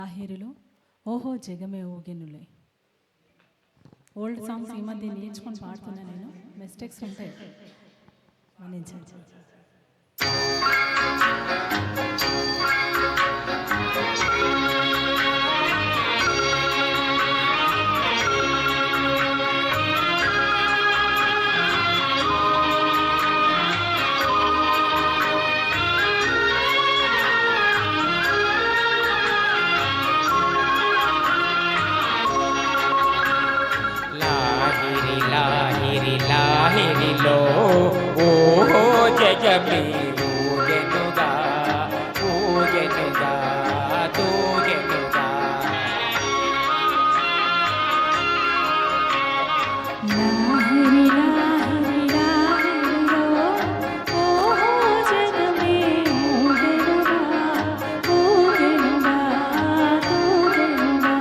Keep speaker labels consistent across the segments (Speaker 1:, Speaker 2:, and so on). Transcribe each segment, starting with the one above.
Speaker 1: ఆహిరులు ఓహో జగమే ఊగెనులే. Old songs ఈ మధ్య నేర్చుకొని పాడుతున్నా నేను. మిస్టేక్స్ ఉంటాయి, మన్నించండి.
Speaker 2: లాహిరిలో ఓహో జగమే ఊగెనుగా ఊగెనుగా తూగెనుగా.
Speaker 1: లాహిరి లాహిరి లాహిరిలో ఓహో జగమే ఊగెనుగా ఊగెనుగా తూగెనుగా.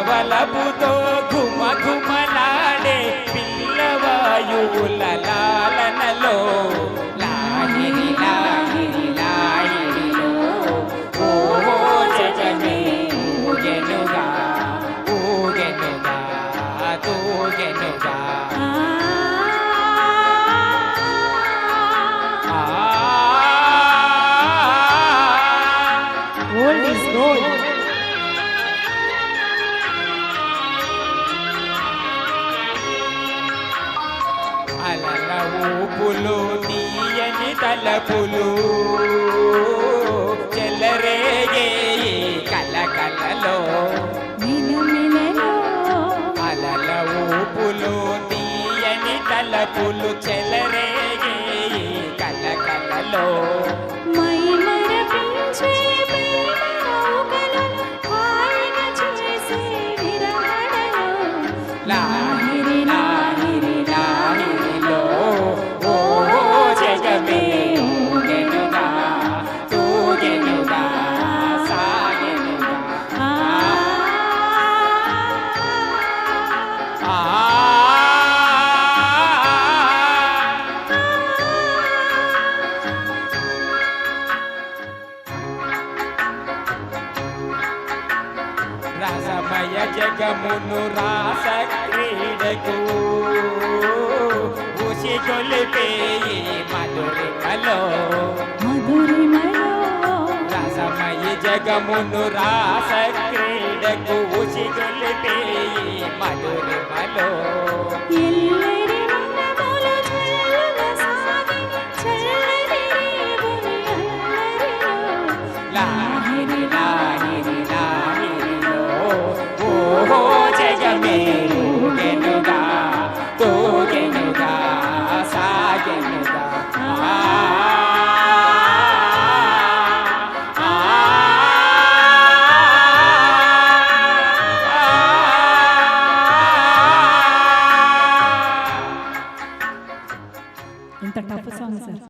Speaker 2: వలపుతో ఘుమ ఘుమలాడే పిల్లవాయువుల లాలనలో లాహిరి లాహిరి లాహిరిలో ఓహో జగమే ఊగెనుగా ఊగెనుగా తూగెనుగా.
Speaker 1: Old is gold.
Speaker 2: అలల ఊపులు తీయని తలపులు చెలరేగే కలకలలో అలల ఊపులు తీయని తలపులు చెలరేగే కలకలలో లాహిరి లాహిరి లాహిరిలో ఓహో జగమే ఊగెనుగా తూగెనుగా సాగెనుగా. రసమయ జగమును రాస క్రీడకు ఉసిగొలిపే మధురిమలో రసమయ జగమును రాస క్రీడకు ఉసిగొలిపే మధురిమలో లా